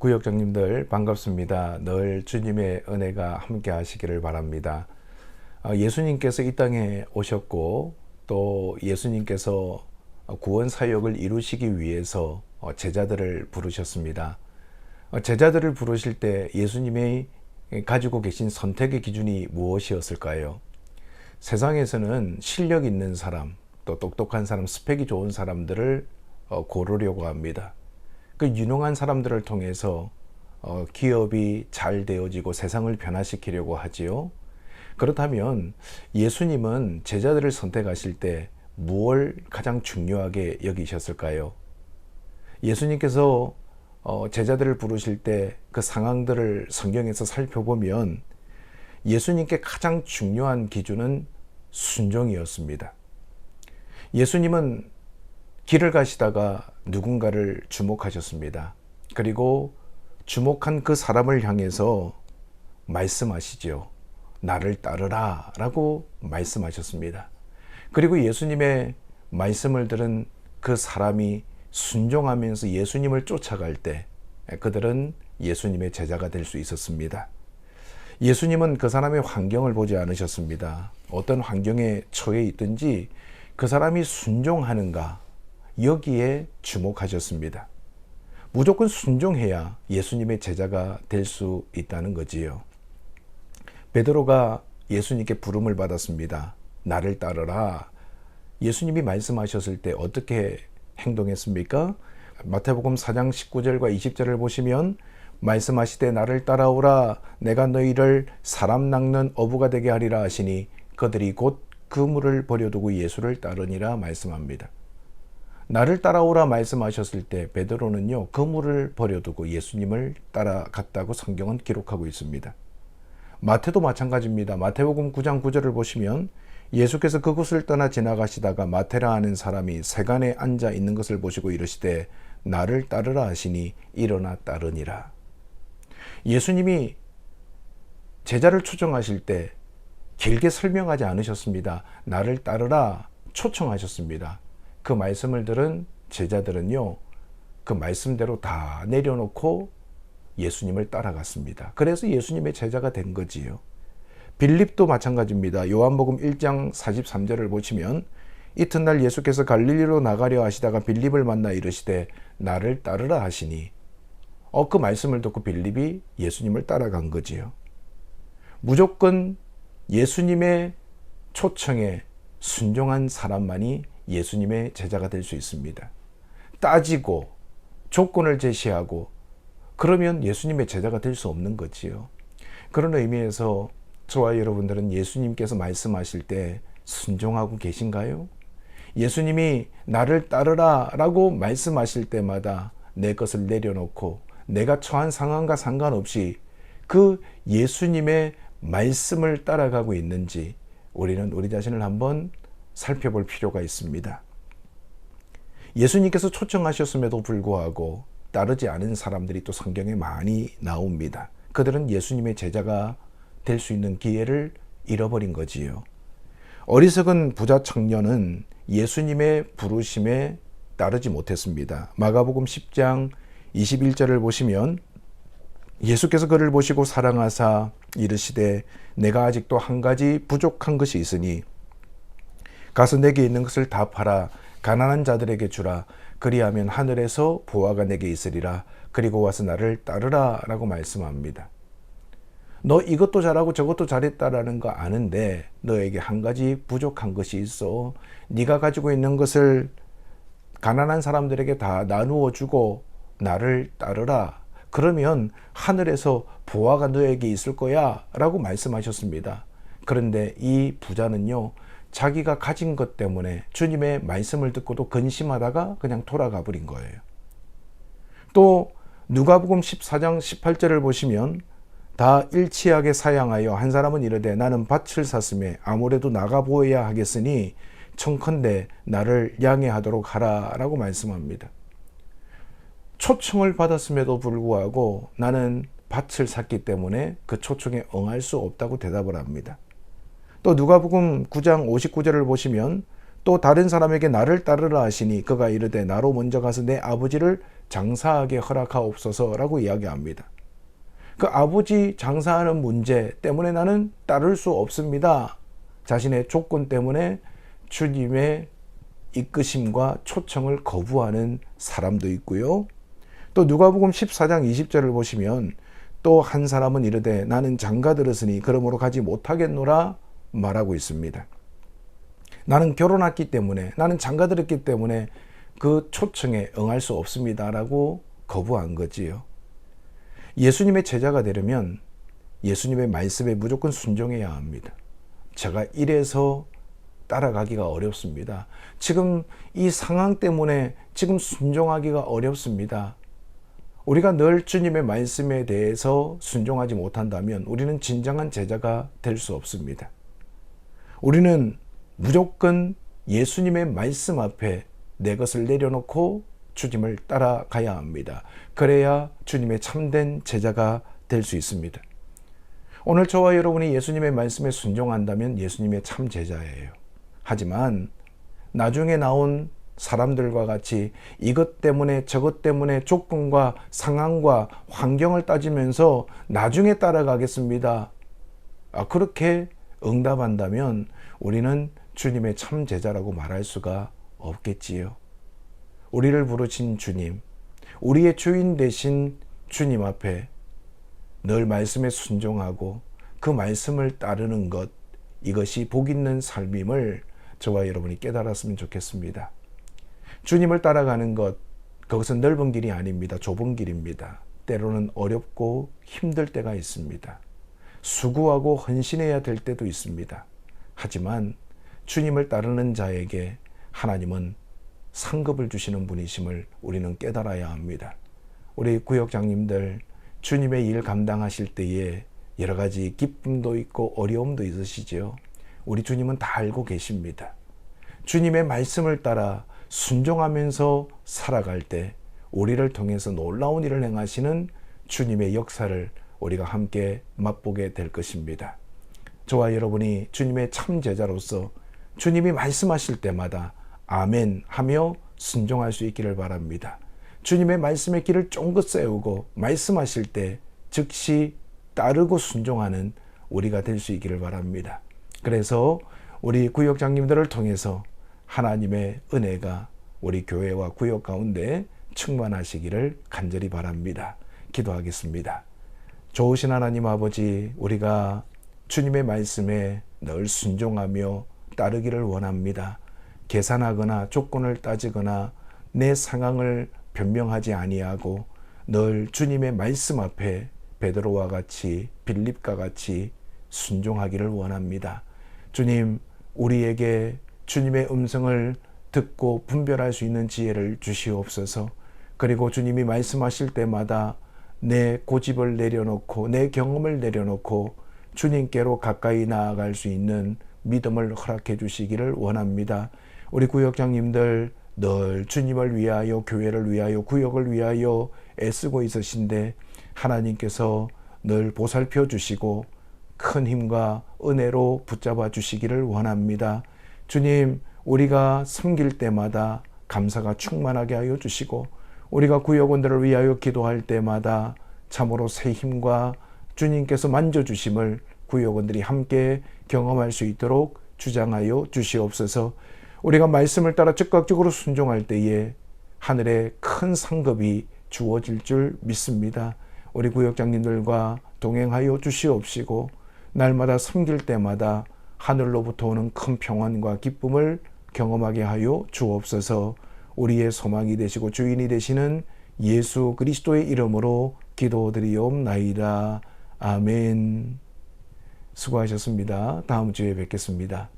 구역장님들 반갑습니다. 늘 주님의 은혜가 함께 하시기를 바랍니다. 예수님께서 이 땅에 오셨고 또 예수님께서 구원 사역을 이루시기 위해서 제자들을 부르셨습니다. 제자들을 부르실 때 예수님이 가지고 계신 선택의 기준이 무엇이었을까요? 세상에서는 실력 있는 사람, 또 똑똑한 사람, 스펙이 좋은 사람들을 고르려고 합니다. 그 유능한 사람들을 통해서 기업이 잘 되어지고 세상을 변화시키려고 하지요. 그렇다면 예수님은 제자들을 선택하실 때 무엇을 가장 중요하게 여기셨을까요? 예수님께서 제자들을 부르실 때 그 상황들을 성경에서 살펴보면 예수님께 가장 중요한 기준은 순종이었습니다. 예수님은 길을 가시다가 누군가를 주목하셨습니다. 그리고 주목한 그 사람을 향해서 말씀하시죠. 나를 따르라 라고 말씀하셨습니다. 그리고 예수님의 말씀을 들은 그 사람이 순종하면서 예수님을 쫓아갈 때 그들은 예수님의 제자가 될 수 있었습니다. 예수님은 그 사람의 환경을 보지 않으셨습니다. 어떤 환경에 처해 있든지 그 사람이 순종하는가 여기에 주목하셨습니다. 무조건 순종해야 예수님의 제자가 될 수 있다는 거지요. 베드로가 예수님께 부름을 받았습니다. 나를 따르라. 예수님이 말씀하셨을 때 어떻게 행동했습니까? 마태복음 4장 19절과 20절을 보시면 말씀하시되 나를 따라오라 내가 너희를 사람 낚는 어부가 되게 하리라 하시니 그들이 곧 그물을 버려두고 예수를 따르니라 말씀합니다. 나를 따라오라 말씀하셨을 때 베드로는요 그물을 버려두고 예수님을 따라갔다고 성경은 기록하고 있습니다. 마태도 마찬가지입니다. 마태복음 9장 9절을 보시면 예수께서 그곳을 떠나 지나가시다가 마태라 하는 사람이 세간에 앉아 있는 것을 보시고 이르시되 나를 따르라 하시니 일어나 따르니라. 예수님이 제자를 초청하실 때 길게 설명하지 않으셨습니다. 나를 따르라 초청하셨습니다. 그 말씀을 들은 제자들은요 그 말씀대로 다 내려놓고 예수님을 따라갔습니다. 그래서 예수님의 제자가 된 거지요. 빌립도 마찬가지입니다. 요한복음 1장 43절을 보시면 이튿날 예수께서 갈릴리로 나가려 하시다가 빌립을 만나 이르시되 나를 따르라 하시니 그 말씀을 듣고 빌립이 예수님을 따라간 거지요. 무조건 예수님의 초청에 순종한 사람만이 예수님의 제자가 될 수 있습니다. 따지고 조건을 제시하고 그러면 예수님의 제자가 될 수 없는 거지요. 그런 의미에서 저와 여러분들은 예수님께서 말씀하실 때 순종하고 계신가요? 예수님이 나를 따르라 라고 말씀하실 때마다 내 것을 내려놓고 내가 처한 상황과 상관없이 그 예수님의 말씀을 따라가고 있는지 우리는 우리 자신을 한번 살펴볼 필요가 있습니다. 예수님께서 초청하셨음에도 불구하고 따르지 않은 사람들이 또 성경에 많이 나옵니다. 그들은 예수님의 제자가 될 수 있는 기회를 잃어버린 거지요. 어리석은 부자 청년은 예수님의 부르심에 따르지 못했습니다. 마가복음 10장 21절을 보시면 예수께서 그를 보시고 사랑하사 이르시되 내가 아직도 한 가지 부족한 것이 있으니 가서 내게 있는 것을 다 팔아 가난한 자들에게 주라. 그리하면 하늘에서 보화가 내게 있으리라. 그리고 와서 나를 따르라 라고 말씀합니다. 너 이것도 잘하고 저것도 잘했다라는 거 아는데 너에게 한 가지 부족한 것이 있어. 네가 가지고 있는 것을 가난한 사람들에게 다 나누어 주고 나를 따르라. 그러면 하늘에서 보화가 너에게 있을 거야 라고 말씀하셨습니다. 그런데 이 부자는요 자기가 가진 것 때문에 주님의 말씀을 듣고도 근심하다가 그냥 돌아가 버린 거예요. 또 누가복음 14장 18절을 보시면 다 일치하게 사양하여 한 사람은 이르되 나는 밭을 샀음에 아무래도 나가 보아야 하겠으니 청컨대 나를 양해하도록 하라 라고 말씀합니다. 초청을 받았음에도 불구하고 나는 밭을 샀기 때문에 그 초청에 응할 수 없다고 대답을 합니다. 또 누가복음 9장 59절을 보시면 또 다른 사람에게 나를 따르라 하시니 그가 이르되 나로 먼저 가서 내 아버지를 장사하게 허락하옵소서라고 이야기합니다. 그 아버지 장사하는 문제 때문에 나는 따를 수 없습니다. 자신의 조건 때문에 주님의 이끄심과 초청을 거부하는 사람도 있고요. 또 누가복음 14장 20절을 보시면 또 한 사람은 이르되 나는 장가 들었으니 그러므로 가지 못하겠노라 말하고 있습니다. 나는 결혼했기 때문에, 나는 장가 들었기 때문에 그 초청에 응할 수 없습니다라고 거부한 거지요. 예수님의 제자가 되려면 예수님의 말씀에 무조건 순종해야 합니다. 제가 이래서 따라가기가 어렵습니다. 지금 이 상황 때문에 지금 순종하기가 어렵습니다. 우리가 늘 주님의 말씀에 대해서 순종하지 못한다면 우리는 진정한 제자가 될 수 없습니다. 우리는 무조건 예수님의 말씀 앞에 내 것을 내려놓고 주님을 따라가야 합니다. 그래야 주님의 참된 제자가 될 수 있습니다. 오늘 저와 여러분이 예수님의 말씀에 순종한다면 예수님의 참 제자예요. 하지만 나중에 나온 사람들과 같이 이것 때문에 저것 때문에 조건과 상황과 환경을 따지면서 나중에 따라가겠습니다. 그렇게 응답한다면 우리는 주님의 참 제자라고 말할 수가 없겠지요. 우리를 부르신 주님, 우리의 주인 되신 주님 앞에 늘 말씀에 순종하고 그 말씀을 따르는 것, 이것이 복 있는 삶임을 저와 여러분이 깨달았으면 좋겠습니다. 주님을 따라가는 것, 그것은 넓은 길이 아닙니다. 좁은 길입니다. 때로는 어렵고 힘들 때가 있습니다. 수고하고 헌신해야 될 때도 있습니다. 하지만 주님을 따르는 자에게 하나님은 상급을 주시는 분이심을 우리는 깨달아야 합니다. 우리 구역장님들 주님의 일 감당하실 때에 여러 가지 기쁨도 있고 어려움도 있으시죠. 우리 주님은 다 알고 계십니다. 주님의 말씀을 따라 순종하면서 살아갈 때 우리를 통해서 놀라운 일을 행하시는 주님의 역사를 우리가 함께 맛보게 될 것입니다. 저와 여러분이 주님의 참 제자로서 주님이 말씀하실 때마다 아멘 하며 순종할 수 있기를 바랍니다. 주님의 말씀의 길을 쫑긋 세우고 말씀하실 때 즉시 따르고 순종하는 우리가 될 수 있기를 바랍니다. 그래서 우리 구역장님들을 통해서 하나님의 은혜가 우리 교회와 구역 가운데 충만하시기를 간절히 바랍니다. 기도하겠습니다. 좋으신 하나님 아버지, 우리가 주님의 말씀에 늘 순종하며 따르기를 원합니다. 계산하거나 조건을 따지거나 내 상황을 변명하지 아니하고 늘 주님의 말씀 앞에 베드로와 같이 빌립과 같이 순종하기를 원합니다. 주님, 우리에게 주님의 음성을 듣고 분별할 수 있는 지혜를 주시옵소서. 그리고 주님이 말씀하실 때마다 내 고집을 내려놓고 내 경험을 내려놓고 주님께로 가까이 나아갈 수 있는 믿음을 허락해 주시기를 원합니다. 우리 구역장님들 늘 주님을 위하여, 교회를 위하여, 구역을 위하여 애쓰고 있으신데 하나님께서 늘 보살펴 주시고 큰 힘과 은혜로 붙잡아 주시기를 원합니다. 주님, 우리가 섬길 때마다 감사가 충만하게 하여 주시고 우리가 구역원들을 위하여 기도할 때마다 참으로 새 힘과 주님께서 만져주심을 구역원들이 함께 경험할 수 있도록 주장하여 주시옵소서. 우리가 말씀을 따라 즉각적으로 순종할 때에 하늘에 큰 상급이 주어질 줄 믿습니다. 우리 구역장님들과 동행하여 주시옵시고 날마다 섬길 때마다 하늘로부터 오는 큰 평안과 기쁨을 경험하게 하여 주옵소서. 우리의 소망이 되시고 주인이 되시는 예수 그리스도의 이름으로 기도드리옵나이다. 아멘. 수고하셨습니다. 다음 주에 뵙겠습니다.